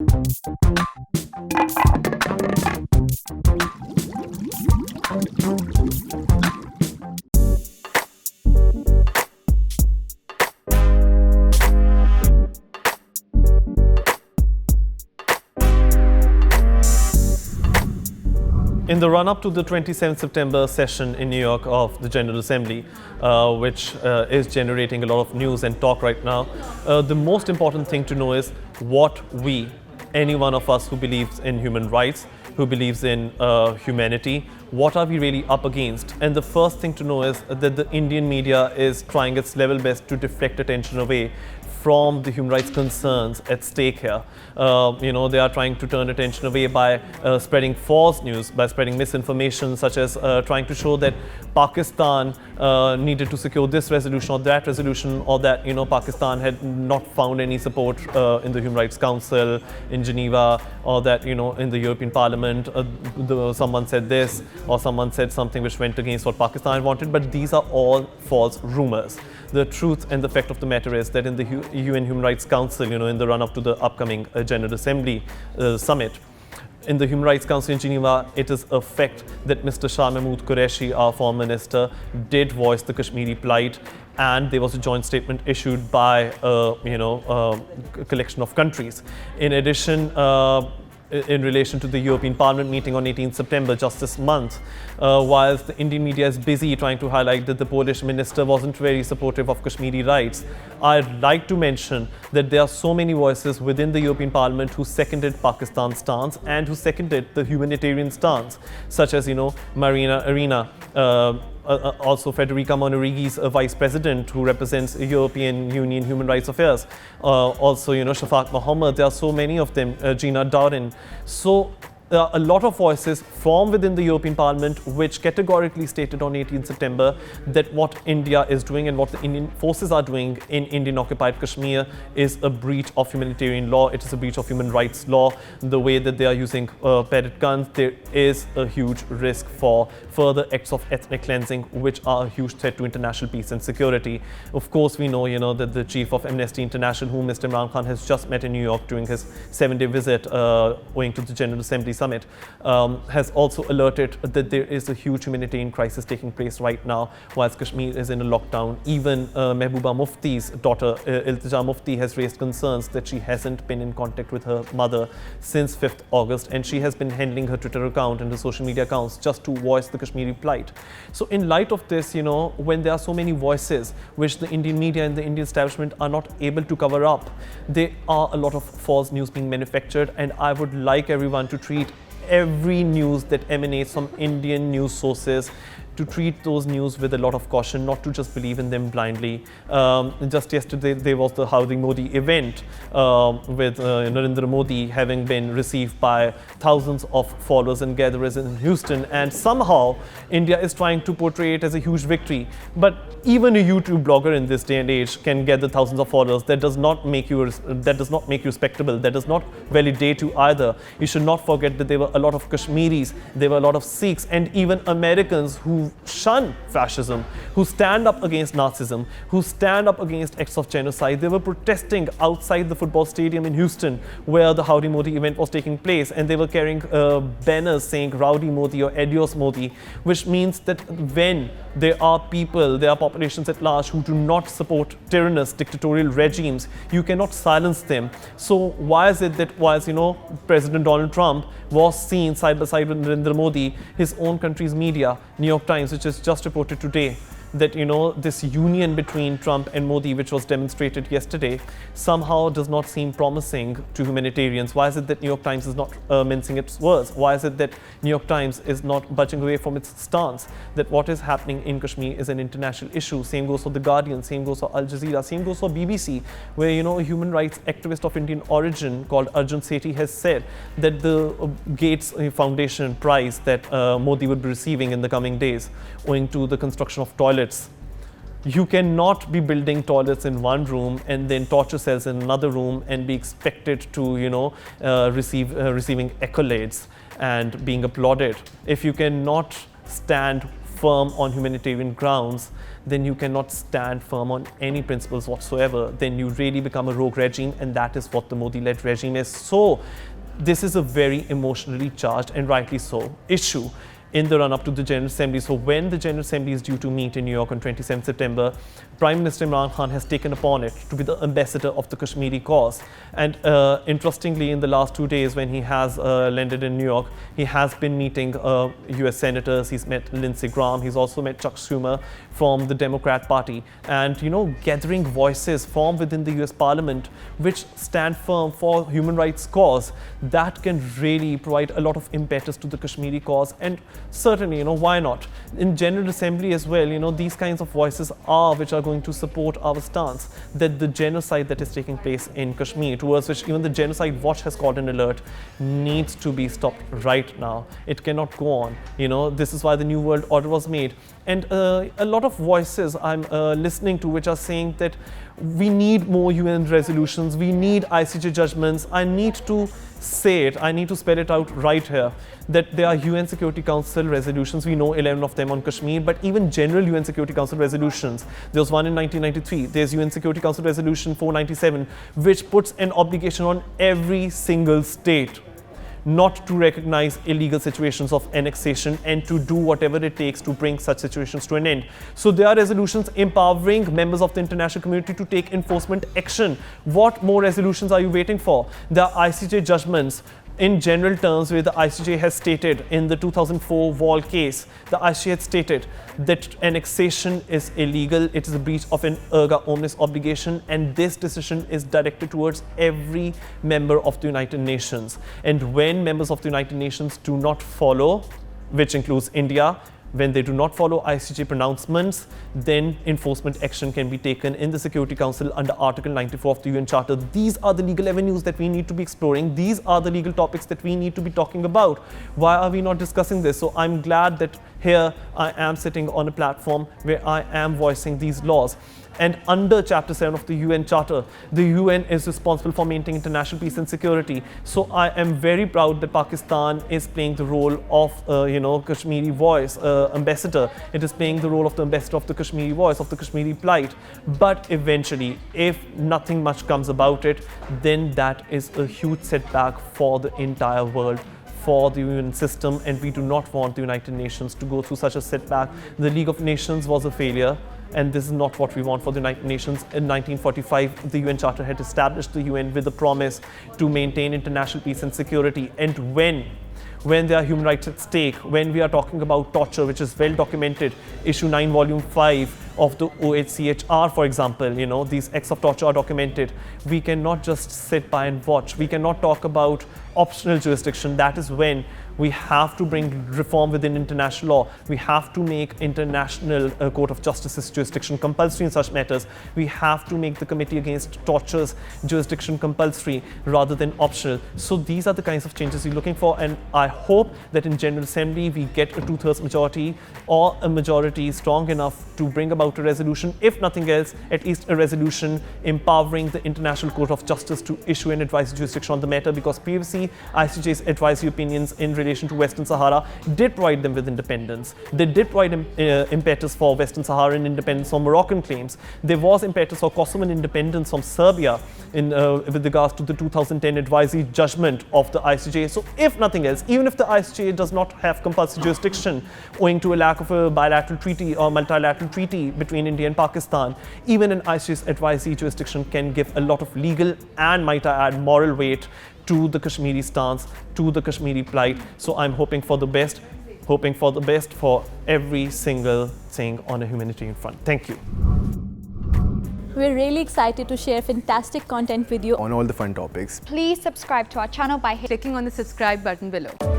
In the run-up to the 27th September session in New York of the General Assembly, which is generating a lot of news and talk right now, the most important thing to know is what any one of us who believes in human rights, who believes in humanity, what are we really up against? And the first thing to know is that the Indian media is trying its level best to deflect attention away from the human rights concerns at stake here. They are trying to turn attention away by spreading false news, by spreading misinformation, such as trying to show that Pakistan needed to secure this resolution or that resolution, or that Pakistan had not found any support in the Human Rights Council in Geneva, or that in the European Parliament someone said this or someone said something which went against what Pakistan wanted. But these are all false rumors. The truth and the fact of the matter is that in the UN Human Rights Council, in the run-up to the upcoming General Assembly summit, in the Human Rights Council in Geneva, it is a fact that Mr. Shah Mahmood Qureshi, our foreign minister, did voice the Kashmiri plight, and there was a joint statement issued by a collection of countries. In addition, in relation to the European Parliament meeting on 18th September, just this month, whilst the Indian media is busy trying to highlight that the Polish minister wasn't very supportive of Kashmiri rights, I'd like to mention that there are so many voices within the European Parliament who seconded Pakistan's stance and who seconded the humanitarian stance, such as, Marina Arena, also Federica Monerigi's vice president who represents European Union Human Rights Affairs. Also, Shafaq Mohammed, there are so many of them, Gina Darin. So a lot of voices from within the European Parliament which categorically stated on 18th September that what India is doing and what the Indian forces are doing in Indian-occupied Kashmir is a breach of humanitarian law, it is a breach of human rights law. The way that they are using pellet guns, there is a huge risk for further acts of ethnic cleansing, which are a huge threat to international peace and security. Of course, we know, that the chief of Amnesty International, whom Mr. Imran Khan has just met in New York during his 7-day visit owing to the General Assembly summit, has also alerted that there is a huge humanitarian crisis taking place right now whilst Kashmir is in a lockdown. Even Mehbooba Mufti's daughter, Iltija Mufti, has raised concerns that she hasn't been in contact with her mother since 5th August, and she has been handling her Twitter account and her social media accounts just to voice the Kashmiri plight. So in light of this, when there are so many voices which the Indian media and the Indian establishment are not able to cover up, there are a lot of false news being manufactured, and I would like everyone to treat every news that emanates from Indian news sources, to treat those news with a lot of caution, not to just believe in them blindly. Just yesterday, there was the Howdy Modi event with Narendra Modi having been received by thousands of followers and gatherers in Houston, and somehow India is trying to portray it as a huge victory. But even a YouTube blogger in this day and age can gather thousands of followers. That does not make you respectable. That does not validate you either. You should not forget that there were a lot of Kashmiris, there were a lot of Sikhs, and even Americans who shun fascism, who stand up against Nazism, who stand up against acts of genocide. They were protesting outside the football stadium in Houston where the Howdy Modi event was taking place, and they were carrying banners saying Rowdy Modi or Adios Modi, which means that when there are populations at large who do not support tyrannous dictatorial regimes, you cannot silence them. So why is it that whilst President Donald Trump was seen side by side with Narendra Modi, his own country's media, New York Times, which has just reported today that this union between Trump and Modi, which was demonstrated yesterday, somehow does not seem promising to humanitarians? Why is it that New York Times is not mincing its words? Why is it that New York Times is not budging away from its stance that what is happening in Kashmir is an international issue? Same goes for The Guardian, same goes for Al Jazeera, same goes for BBC, where a human rights activist of Indian origin called Arjun Sethi has said that the Gates Foundation prize that Modi would be receiving in the coming days, owing to the construction of toilets. You cannot be building toilets in one room and then torture cells in another room and be expected to, receiving accolades and being applauded. If you cannot stand firm on humanitarian grounds, then you cannot stand firm on any principles whatsoever. Then you really become a rogue regime, and that is what the Modi-led regime is. So this is a very emotionally charged, and rightly so, issue in the run-up to the General Assembly. So when the General Assembly is due to meet in New York on 27 September, Prime Minister Imran Khan has taken upon it to be the ambassador of the Kashmiri cause. And interestingly, in the last 2 days when he has landed in New York, he has been meeting US senators. He's met Lindsey Graham. He's also met Chuck Schumer from the Democrat Party. And, you know, gathering voices from within the US Parliament which stand firm for human rights cause, that can really provide a lot of impetus to the Kashmiri cause. And certainly, you know, why not? In General Assembly as well, you know, these kinds of voices are which are going to support our stance that the genocide that is taking place in Kashmir, towards which even the Genocide Watch has called an alert, needs to be stopped right now. It cannot go on. You know, this is why the New World Order was made. And a lot of voices I'm listening to which are saying that we need more UN resolutions, we need ICJ judgments. I need to say it, I need to spell it out right here, that there are UN Security Council resolutions, we know 11 of them on Kashmir, but even general UN Security Council resolutions. There was one in 1993, there's UN Security Council Resolution 497, which puts an obligation on every single state not to recognize illegal situations of annexation and to do whatever it takes to bring such situations to an end. So there are resolutions empowering members of the international community to take enforcement action. What more resolutions are you waiting for? There are ICJ judgments in general terms where the ICJ has stated in the 2004 Wall case, the ICJ had stated that annexation is illegal, it is a breach of an erga omnes obligation, and this decision is directed towards every member of the United Nations. And when members of the United Nations do not follow, which includes India, when they do not follow ICJ pronouncements, then enforcement action can be taken in the Security Council under Article 94 of the UN Charter. These are the legal avenues that we need to be exploring. These are the legal topics that we need to be talking about. Why are we not discussing this? So I'm glad that here I am sitting on a platform where I am voicing these laws. And under Chapter 7 of the UN Charter, the UN is responsible for maintaining international peace and security. So I am very proud that Pakistan is playing the role of, Kashmiri voice ambassador. It is playing the role of the ambassador of the Kashmiri voice, of the Kashmiri plight. But eventually, if nothing much comes about it, then that is a huge setback for the entire world, for the UN system, and we do not want the United Nations to go through such a setback. The League of Nations was a failure, and this is not what we want for the United Nations. In 1945, the UN Charter had established the UN with a promise to maintain international peace and security. And when there are human rights at stake, when we are talking about torture, which is well documented, Issue 9, Volume 5 of the OHCHR, for example, you know, these acts of torture are documented. We cannot just sit by and watch. We cannot talk about optional jurisdiction. That is when we have to bring reform within international law. We have to make International Court of Justice's jurisdiction compulsory in such matters. We have to make the Committee Against Torture's jurisdiction compulsory rather than optional. So these are the kinds of changes we're looking for, and I hope that in General Assembly we get a 2/3 majority or a majority strong enough to bring about a resolution, if nothing else, at least a resolution empowering the International Court of Justice to issue an advisory jurisdiction on the matter, because previously ICJ's advisory opinions in relation to Western Sahara did provide them with independence. They did provide impetus for Western Saharan independence from Moroccan claims. There was impetus for Kosovan independence from Serbia with regards to the 2010 advisory judgment of the ICJ. So if nothing else, even if the ICJ does not have compulsory jurisdiction owing to a lack of a bilateral treaty or multilateral treaty between India and Pakistan, even an ICJ's advisory jurisdiction can give a lot of legal and, might I add, moral weight to the Kashmiri stance, to the Kashmiri plight. So I'm hoping for the best for every single thing on a humanitarian front. Thank you. We're really excited to share fantastic content with you on all the fun topics. Please subscribe to our channel by clicking on the subscribe button below.